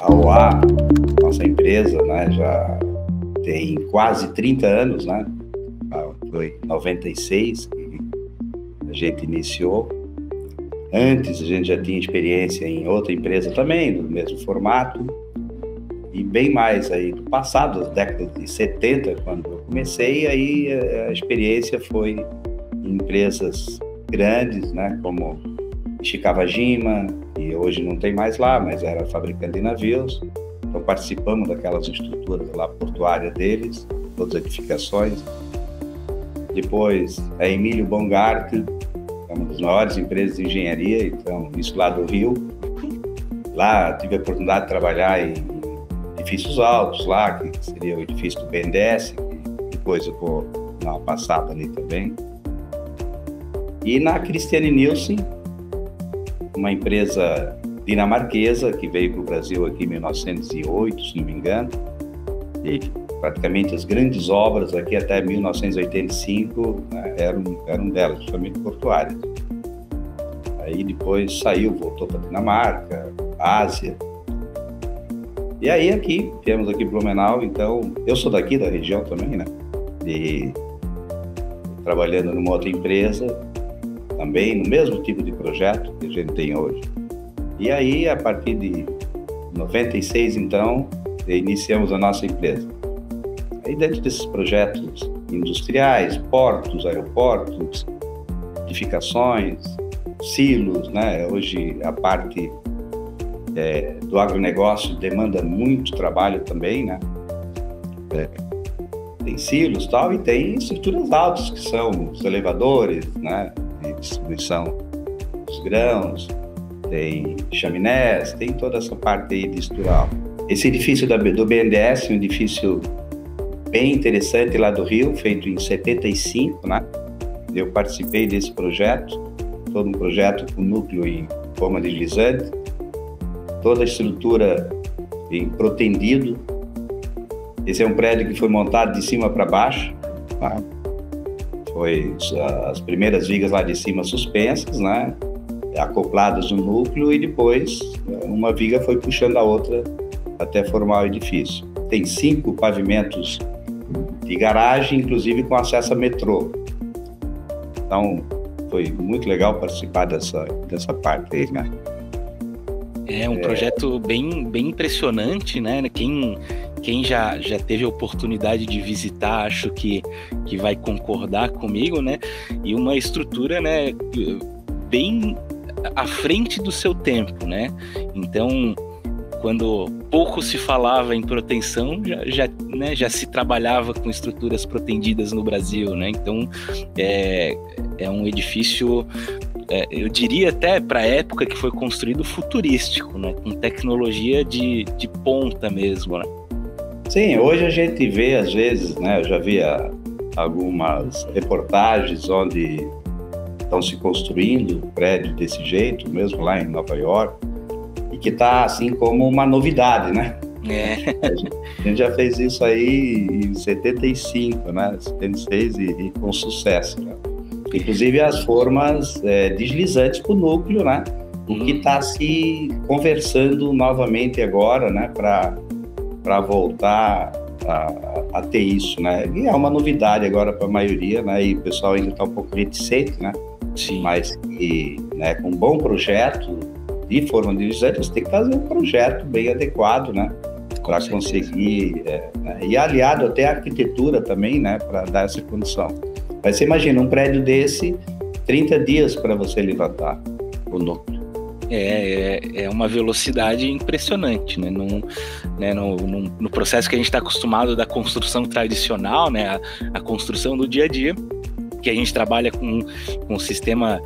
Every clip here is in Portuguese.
A OA, nossa empresa, né, já tem quase 30 anos, né? Foi em 96 que a gente iniciou. Antes a gente já tinha experiência em outra empresa também, no mesmo formato, e bem mais aí do passado, das décadas de 70, quando eu comecei, aí a experiência foi em empresas grandes, né, como Ishikawajima, e hoje não tem mais lá, mas era fabricante de navios. Então participamos daquelas estruturas lá portuárias deles, todas as edificações. Depois a Emílio Bongart, é uma das maiores empresas de engenharia, então isso lá do Rio. Lá tive a oportunidade de trabalhar em edifícios altos lá, que seria o edifício do BNDES, que depois eu vou dar uma passada ali também. E na Christiane Nielsen, uma empresa dinamarquesa que veio para o Brasil aqui em 1908, se não me engano, e praticamente as grandes obras aqui até 1985, né, eram delas, justamente portuárias. Aí depois saiu, voltou para a Dinamarca, Ásia. E aí aqui, viemos aqui para Blumenau, então eu sou daqui da região também, né? E trabalhando numa outra empresa, também no mesmo tipo de projeto que a gente tem hoje. E aí, a partir de 96, então, iniciamos a nossa empresa. Aí dentro desses projetos industriais, portos, aeroportos, edificações, silos, né? Hoje a parte do agronegócio demanda muito trabalho também, né? Tem silos tal, e tem estruturas altas, que são os elevadores, né? De distribuição dos grãos, tem chaminés, tem toda essa parte aí de estrutural. Esse edifício do BNDES, um edifício bem interessante lá do Rio, feito em 75, né? Eu participei desse projeto, todo um projeto com núcleo em forma de glissande, toda a estrutura em protendido. Esse é um prédio que foi montado de cima para baixo, tá? Foi as primeiras vigas lá de cima suspensas, né? Acopladas no núcleo, e depois uma viga foi puxando a outra até formar o edifício. Tem 5 pavimentos de garagem, inclusive com acesso a metrô. Então, foi muito legal participar dessa parte aí, né? É um projeto bem impressionante, né? Quem já teve a oportunidade de visitar, acho que vai concordar comigo, né? E uma estrutura, né, bem à frente do seu tempo, né? Então, quando pouco se falava em proteção, já se trabalhava com estruturas protendidas no Brasil, né? Então, é um edifício, eu diria até para a época que foi construído, futurístico, né? Com tecnologia de ponta mesmo, né? Sim, hoje a gente vê, às vezes, né? Eu já vi algumas reportagens onde estão se construindo prédios desse jeito, mesmo lá em Nova York, e que está assim como uma novidade, né? A gente já fez isso aí em 75, né? 76 e com sucesso, né? Inclusive as formas deslizantes para o núcleo, né? O que está se conversando novamente agora, né? Para voltar a ter isso, né? E é uma novidade agora para a maioria, né? E o pessoal ainda está um pouco reticente, né? Sim. Mas que, né, com um bom projeto de forma deslizante, você tem que fazer um projeto bem adequado, né? Para conseguir, né? E aliado até à arquitetura também, né? Para dar essa condição. Mas você imagina, um prédio desse, 30 dias para você levantar o núcleo. É uma velocidade impressionante, né? No processo que a gente está acostumado da construção tradicional, né? A construção do dia a dia, que a gente trabalha com um sistema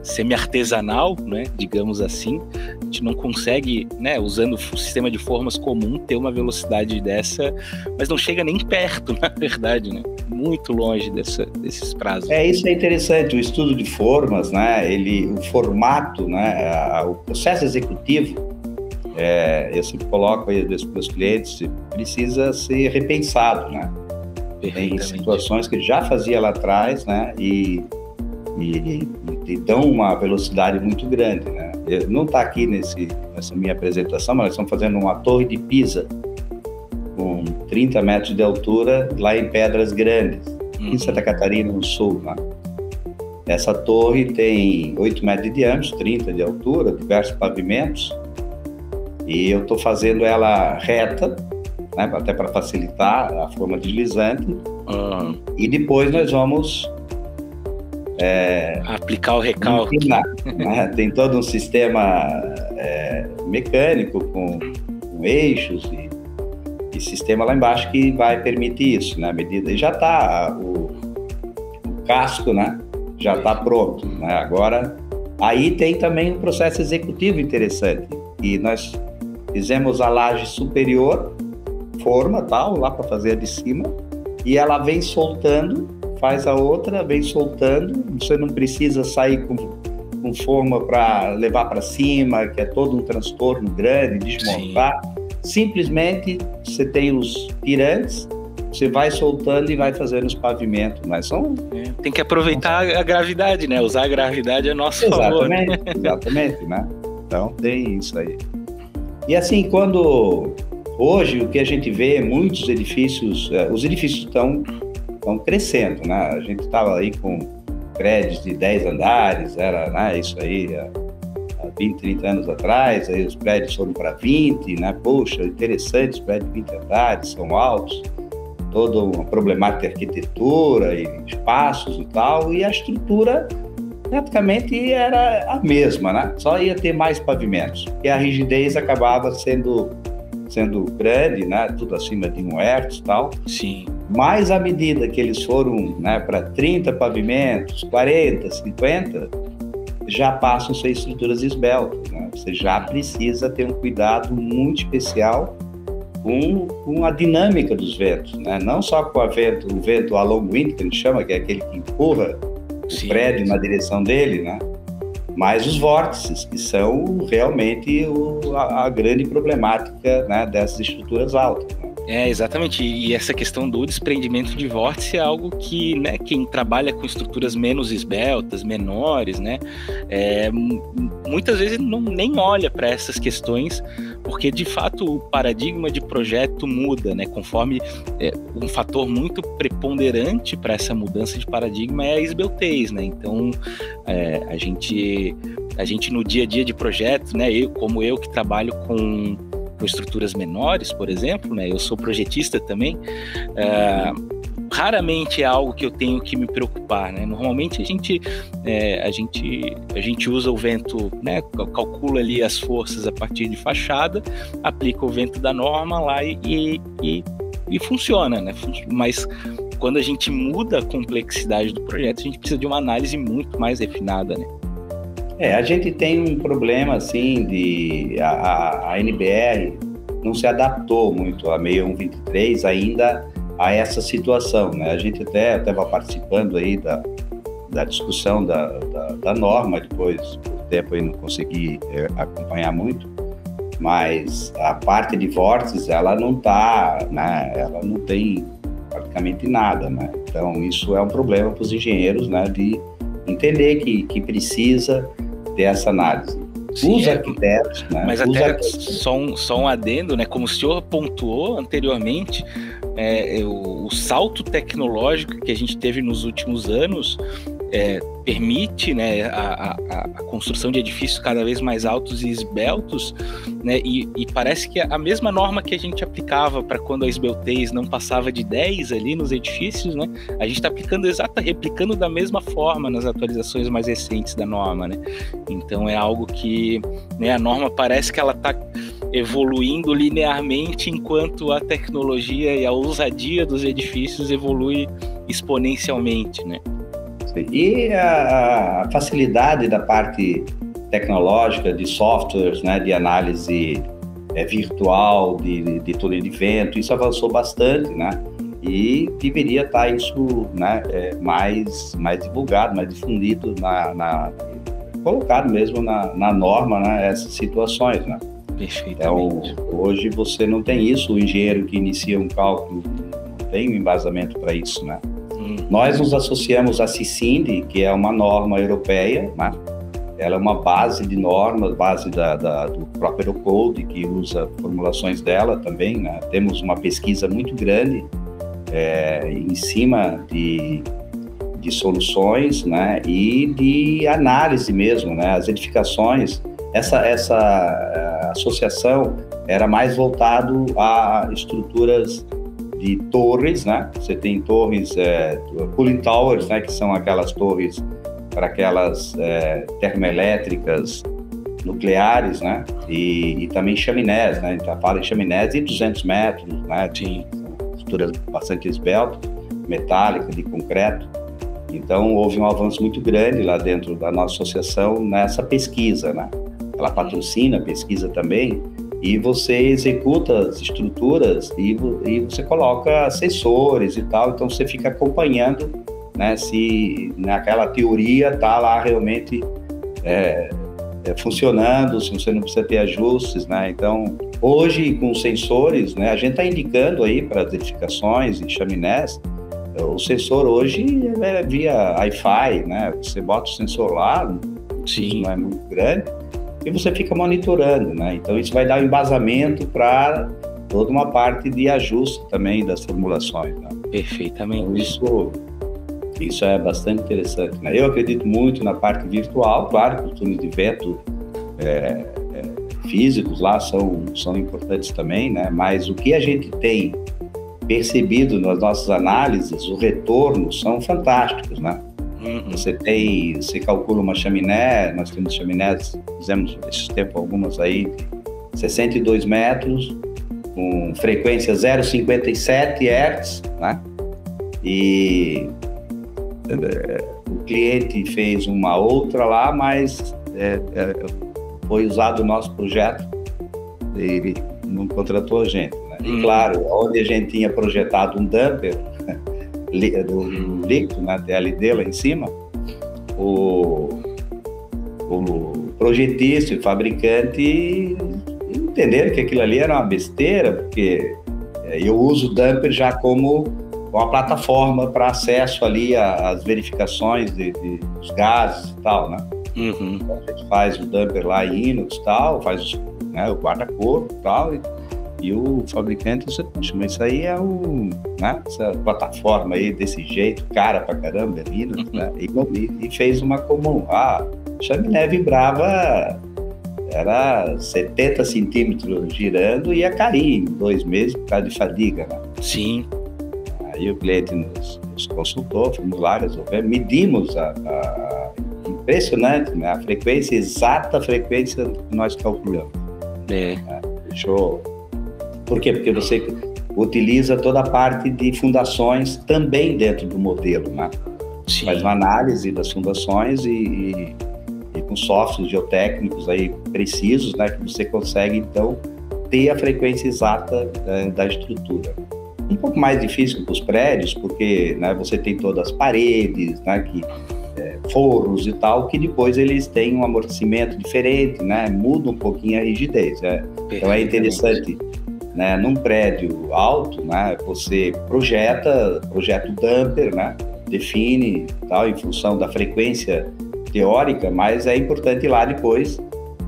semi-artesanal, né, digamos assim. A gente não consegue, né, usando o sistema de formas comum, ter uma velocidade dessa, mas não chega nem perto, na verdade, né? Muito longe desses prazos. Isso é interessante, o estudo de formas, né, o formato, né, o processo executivo, eu sempre coloco aí para os meus clientes, precisa ser repensado, né? Tem situações que ele já fazia lá atrás, né? E dão uma velocidade muito grande, né? não está aqui nessa minha apresentação, mas nós estamos fazendo uma torre de Pisa com 30 metros de altura lá em Pedras Grandes, em Santa Catarina, no sul, né? Essa torre tem 8 metros de diâmetro, 30 de altura, diversos pavimentos, e eu estou fazendo ela reta, né, até para facilitar a forma deslizante, e depois nós vamos aplicar o recalque. Né? Tem todo um sistema mecânico com eixos e sistema lá embaixo que vai permitir isso, né? À medida, e já está o casco, né? Já está pronto, né? Agora, aí tem também um processo executivo interessante, e nós fizemos a laje superior, forma, tal, lá para fazer a de cima, e ela vem soltando, faz a outra, vem soltando, você não precisa sair com forma para levar para cima, que é todo um transtorno grande, desmontar. Sim. Simplesmente você tem os tirantes, você vai soltando e vai fazendo os pavimentos, mas tem que aproveitar a gravidade, né? Usar a gravidade a nosso favor. Né? Exatamente, né? Então tem isso aí. E assim, hoje o que a gente vê, muitos edifícios, os edifícios estão crescendo, né? A gente estava aí com prédios de 10 andares, era, né, isso aí há 20, 30 anos atrás, aí os prédios foram para 20, né? Poxa, interessante, os prédios de 20 andares, são altos, toda uma problemática de arquitetura e espaços e tal, e a estrutura praticamente era a mesma, né? Só ia ter mais pavimentos, e a rigidez acabava sendo grande, né? Tudo acima de 1 Hz e tal. Sim. Mas à medida que eles foram, né, para 30 pavimentos, 40, 50, já passam a ser estruturas esbeltas, né? Você já precisa ter um cuidado muito especial com a dinâmica dos ventos, né? Não só com o vento a long wind, que a gente chama, que é aquele que empurra o prédio na direção dele, né? Mas os vórtices, que são realmente a grande problemática, né, dessas estruturas altas, né? Exatamente, e essa questão do desprendimento de vórtice é algo que, né, quem trabalha com estruturas menos esbeltas, menores, né, muitas vezes nem olha para essas questões, porque de fato o paradigma de projeto muda, né, conforme um fator muito preponderante para essa mudança de paradigma é a esbeltez, né, então a gente no dia a dia de projetos, né, como eu que trabalho com estruturas menores, por exemplo, né? Eu sou projetista também. Raramente é algo que eu tenho que me preocupar, né? Normalmente a gente usa o vento, né? Calcula ali as forças a partir de fachada, aplica o vento da norma lá e funciona, né? Mas quando a gente muda a complexidade do projeto, a gente precisa de uma análise muito mais refinada, né? A gente tem um problema, assim, a NBR não se adaptou muito a 6123 ainda a essa situação, né? A gente até estava participando aí da discussão da norma, depois, por tempo, eu não consegui acompanhar muito, mas a parte de vórtices, ela não está, né? Ela não tem praticamente nada, né? Então, isso é um problema para os engenheiros, né? De entender que precisa essa análise. Os arquitetos, né? Mas até só um adendo, né? Como o senhor pontuou anteriormente, o salto tecnológico que a gente teve nos últimos anos permite, né, a construção de edifícios cada vez mais altos e esbeltos, né, e parece que a mesma norma que a gente aplicava para quando a esbeltez não passava de 10 ali nos edifícios, né, a gente está replicando da mesma forma nas atualizações mais recentes da norma, né? Então é algo que, né, a norma parece que ela está evoluindo linearmente, enquanto a tecnologia e a ousadia dos edifícios evolui exponencialmente, né? E a facilidade da parte tecnológica, de softwares, né, de análise virtual, de túnel de vento, isso avançou bastante, né? E deveria estar isso, né, mais divulgado, mais difundido, colocado mesmo na norma, né, essas situações, né? Perfeitamente. Então, hoje você não tem isso, o engenheiro que inicia um cálculo não tem um embasamento para isso, né? Nós nos associamos à CICIND, que é uma norma europeia, né? ela é uma base de normas, base do próprio Code, que usa formulações dela também, né? Temos uma pesquisa muito grande em cima de soluções, né? E de análise mesmo, né? As edificações, essa associação era mais voltado a estruturas de torres, né? Você tem torres, cooling towers, né? Que são aquelas torres para aquelas termoelétricas nucleares, né? E também chaminés, né? Então fala em chaminés de 200 metros, né? São estruturas bastante esbeltas, metálica, de concreto. Então houve um avanço muito grande lá dentro da nossa associação nessa pesquisa, né? Ela patrocina a pesquisa também, e você executa as estruturas e você coloca assessores e tal, então você fica acompanhando, né, se naquela teoria está lá realmente funcionando, se você não precisa ter ajustes, né? Então, hoje, com sensores, né, a gente está indicando aí para as edificações e chaminés, o sensor hoje é via Wi-Fi, né? Você bota o sensor lá, sim, não é muito grande, e você fica monitorando, né? Então, isso vai dar um embasamento para toda uma parte de ajuste também das formulações, né? Perfeitamente. Então, isso é bastante interessante, né? Eu acredito muito na parte virtual, claro que os túneis de vento físicos lá são importantes também, né? Mas o que a gente tem percebido nas nossas análises, os retornos são fantásticos, né? Uhum. Você calcula uma chaminé, nós temos chaminés, fizemos esses tempos algumas aí, 62 metros, com frequência 0,57 Hz, né? E o cliente fez uma outra lá, mas foi usado o nosso projeto, ele não contratou a gente, né? E claro, onde a gente tinha projetado um dumper do líquido, né, TLD lá em cima, o projetista e o fabricante entenderam que aquilo ali era uma besteira, porque eu uso o dumper já como uma plataforma para acesso ali às verificações dos gases e tal, né? Uhum. Então a gente faz o dumper lá em inox e tal, faz, né, o guarda-corpo e tal, e o fabricante disse, poxa, mas isso aí né, essa plataforma aí desse jeito, cara pra caramba, inox, né? E fez uma comum. A chaminé vibrava, era 70 centímetros girando e ia cair em 2 meses por causa de fadiga, né? Sim. Aí o cliente nos consultou, fomos lá, resolvemos, medimos impressionante, né? A frequência, exata frequência que nós calculamos. Fechou. Por quê? Porque você utiliza toda a parte de fundações também dentro do modelo, né? Sim. Faz uma análise das fundações e com softwares geotécnicos aí precisos, né? Que você consegue, então, ter a frequência exata da estrutura. Um pouco mais difícil para os prédios, porque, né, você tem todas as paredes, né, forros e tal, que depois eles têm um amortecimento diferente, né? Muda um pouquinho a rigidez. Então é interessante, né, num prédio alto, né, você projeta o dumper, né, define tal em função da frequência teórica, mas é importante ir lá depois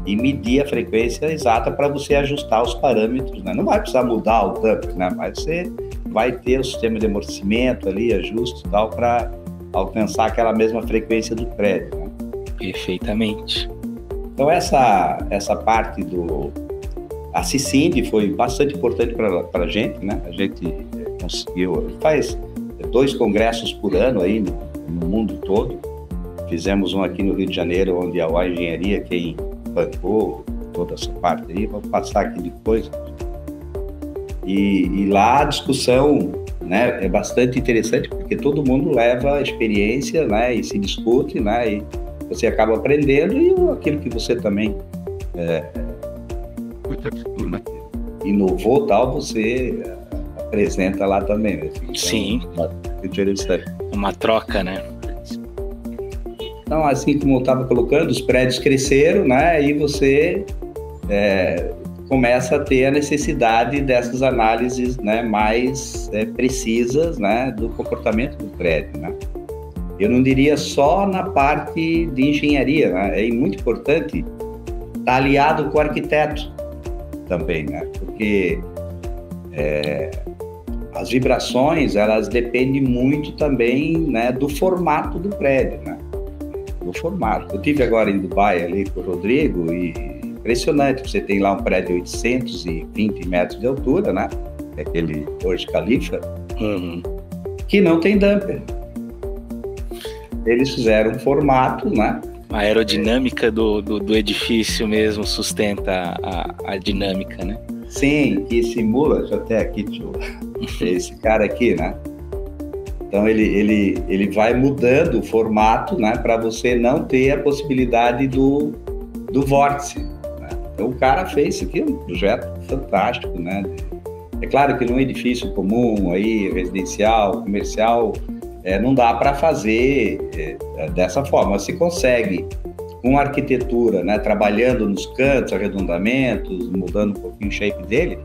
e medir a frequência exata para você ajustar os parâmetros, né? Não vai precisar mudar o dumper, né, mas você vai ter o sistema de amortecimento ali, ajuste e tal, para alcançar aquela mesma frequência do prédio, né? Perfeitamente. Então essa parte a CICIND foi bastante importante para a gente, né? A gente conseguiu, faz 2 congressos por ano aí no mundo todo. Fizemos um aqui no Rio de Janeiro, onde a UA Engenharia, quem bancou toda essa parte aí, vou passar aqui depois. E lá a discussão, né, é bastante interessante, porque todo mundo leva a experiência, né, e se discute, né, e você acaba aprendendo, e aquilo que você também inovou, tal, você apresenta lá também, né? Então, sim. Interessante. Uma troca, né? Então, assim como eu estava colocando, os prédios cresceram, né, e você começa a ter a necessidade dessas análises, né, mais precisas, né, do comportamento do prédio, né? Eu não diria só na parte de engenharia, né? É muito importante estar aliado com o arquiteto também, né? Porque as vibrações, elas dependem muito também, né, do formato do prédio, né? Do formato. Eu tive agora em Dubai ali com o Rodrigo e impressionante, você tem lá um prédio de 820 metros de altura, né? Aquele Burj Khalifa, que não tem damper. Eles fizeram um formato, né? A aerodinâmica do edifício mesmo sustenta a dinâmica, né? Sim, que simula, deixa eu até aqui, esse cara aqui, né? Então ele vai mudando o formato, né? Para você não ter a possibilidade do vórtice, né? Então o cara fez isso aqui, um projeto fantástico, né? É claro que num edifício comum, aí, residencial, comercial, não dá para fazer dessa forma. Se consegue, com arquitetura, né, trabalhando nos cantos, arredondamentos, mudando um pouquinho o shape dele,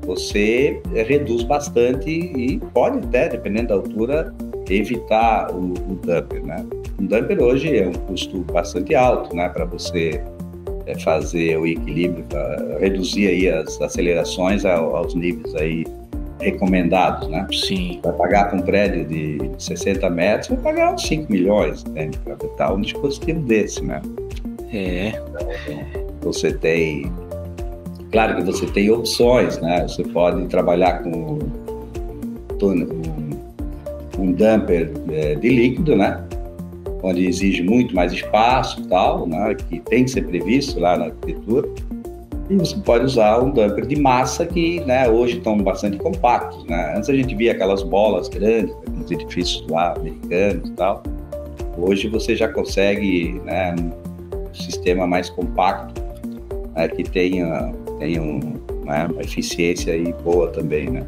você reduz bastante e pode até, dependendo da altura, evitar o dumper, né? Um dumper hoje é um custo bastante alto, né, para você fazer o equilíbrio, reduzir aí as acelerações aos níveis aí recomendados, né? Sim. Para pagar para um prédio de 60 metros, vai pagar uns 5 milhões, né? Para botar um dispositivo desse, né? Então, você tem... Claro que você tem opções, né? Você pode trabalhar com um dumper de líquido, né? Onde exige muito mais espaço e tal, né? Que tem que ser previsto lá na arquitetura. E você pode usar um dumper de massa que, né, hoje estão bastante compactos, né? Antes a gente via aquelas bolas grandes, nos edifícios lá americanos e tal. Hoje você já consegue, né, um sistema mais compacto, né, que tenha uma eficiência aí boa também, né?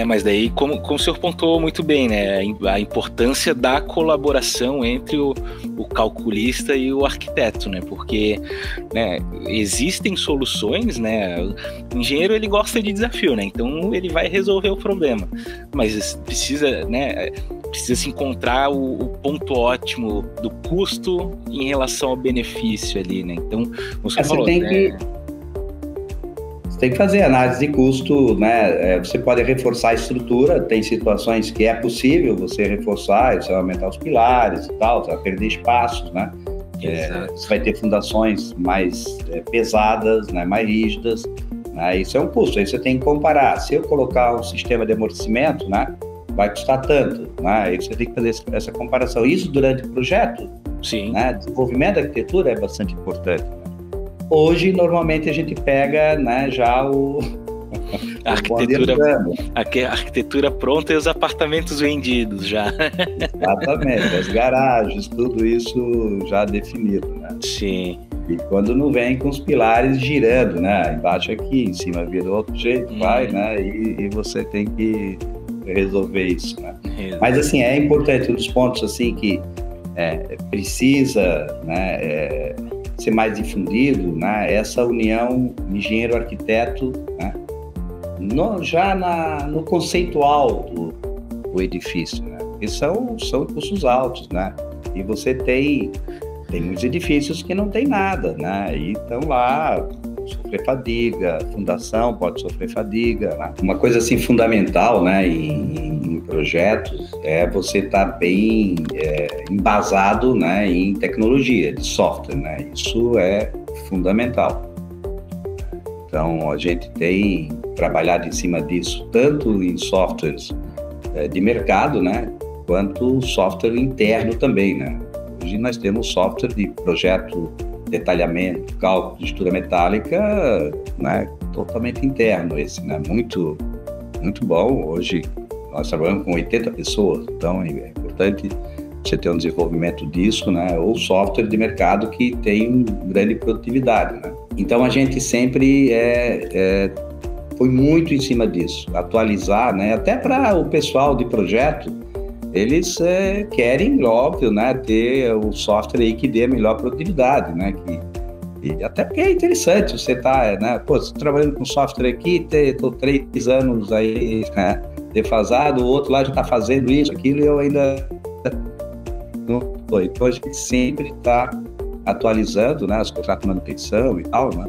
Mas daí, como o senhor pontuou muito bem, né, a importância da colaboração entre o calculista e o arquiteto, né, porque, né, existem soluções, né, o engenheiro, ele gosta de desafio, né, então ele vai resolver o problema, mas precisa, né, precisa se encontrar o ponto ótimo do custo em relação ao benefício ali, né, então, como o senhor falou, Você tem que fazer análise de custo, né? Você pode reforçar a estrutura, tem situações que é possível você reforçar, você vai aumentar os pilares e tal, você vai perder espaços, né? Você vai ter fundações mais pesadas, né? Mais rígidas, né? Isso é um custo, aí você tem que comparar. Se eu colocar um sistema de amortecimento, né? Vai custar tanto, né? Aí você tem que fazer essa comparação. Isso durante o projeto, sim, né? Desenvolvimento da arquitetura é bastante importante. Hoje, normalmente, a gente pega, né, já a arquitetura pronta e os apartamentos vendidos já. Exatamente, as garagens, tudo isso já definido, né? Sim. E quando não vem com os pilares girando, né? Embaixo aqui, em cima vira outro jeito, vai, né? E você tem que resolver isso, né? Mas, assim, é importante, um dos pontos, assim, que precisa, né, ser mais difundido, né? Essa união engenheiro-arquiteto, né? Já no conceitual do edifício, né? Porque são custos altos, né? E você tem muitos edifícios que não tem nada, né? E estão lá, sofrer fadiga, a fundação pode sofrer fadiga, né? Uma coisa assim fundamental, né, em projetos é você estar bem embasado, né, em tecnologia de software, né? Isso é fundamental. Então a gente tem trabalhado em cima disso tanto em softwares de mercado, né, quanto software interno também, né? Hoje nós temos software de projeto, detalhamento, cálculo de estrutura metálica, né, totalmente interno esse, né, muito, muito bom. Hoje nós trabalhamos com 80 pessoas, então é importante você ter um desenvolvimento disso, né, ou software de mercado que tem grande produtividade, né. Então a gente sempre foi muito em cima disso, atualizar, né, até para o pessoal de projeto, eles querem, óbvio, né, ter o software aí que dê a melhor produtividade, né, até porque é interessante você estar, né, estou trabalhando com software aqui, estou 3 anos aí, né, defasado, o outro lá já está fazendo isso, aquilo, e eu ainda Não foi. Então a gente sempre está atualizando, né, os contratos de manutenção e tal, né?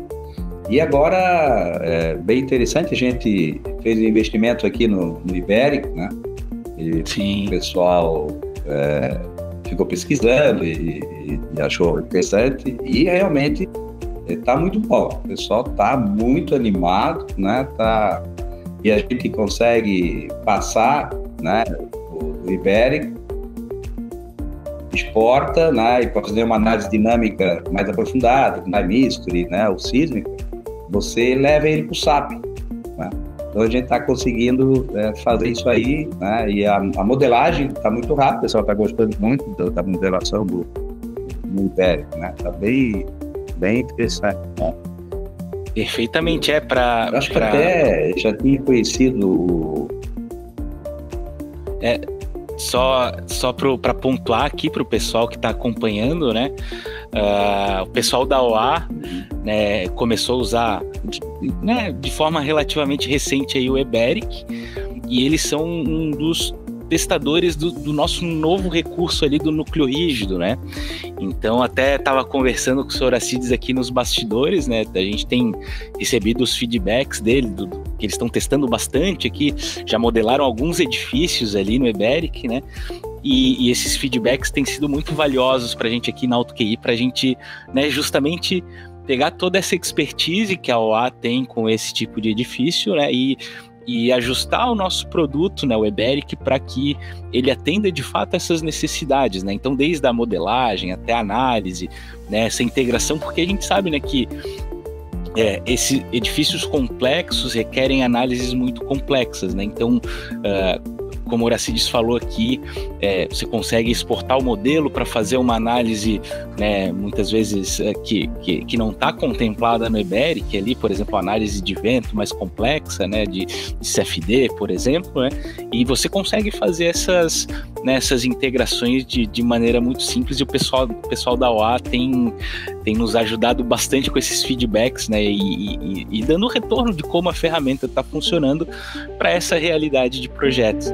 E agora, bem interessante, a gente fez um investimento aqui no Ibérico, né? E Sim. O pessoal ficou pesquisando e achou interessante, e realmente está muito bom. O pessoal está muito animado, né? E a gente consegue passar, né, o Ibérico, exporta, né, e para fazer uma análise dinâmica mais aprofundada, né, Mystery, né, o sísmico, você leva ele para o SAP, né? Então a gente está conseguindo fazer isso aí, né? E a modelagem está muito rápida, o pessoal está gostando muito da modelação do Ibérico, né? Está bem interessante, né? Perfeitamente, para... Acho que até já tinha conhecido Só para pontuar aqui para o pessoal que está acompanhando, né? O pessoal da OA, né, começou a usar, né, de forma relativamente recente aí o Eberic, e eles são um dos testadores do nosso novo recurso ali do núcleo rígido, né? Então até estava conversando com o senhor Acides aqui nos bastidores, né? A gente tem recebido os feedbacks dele, que eles estão testando bastante aqui, já modelaram alguns edifícios ali no Eberic, né? E esses feedbacks têm sido muito valiosos para a gente aqui na AutoQI, para a gente, né, justamente pegar toda essa expertise que a OA tem com esse tipo de edifício, né? E ajustar o nosso produto, né, o Eberic, para que ele atenda de fato essas necessidades, né? Então, desde a modelagem até a análise, né, essa integração, porque a gente sabe, né, que esses edifícios complexos requerem análises muito complexas, né? Então, como o Horacides falou aqui, você consegue exportar o modelo para fazer uma análise, né, muitas vezes que não está contemplada no Eberic, ali, por exemplo, a análise de vento mais complexa, né, de CFD, por exemplo, né, e você consegue fazer essas integrações de maneira muito simples, e o pessoal da OA tem nos ajudado bastante com esses feedbacks, né, e dando retorno de como a ferramenta está funcionando para essa realidade de projetos.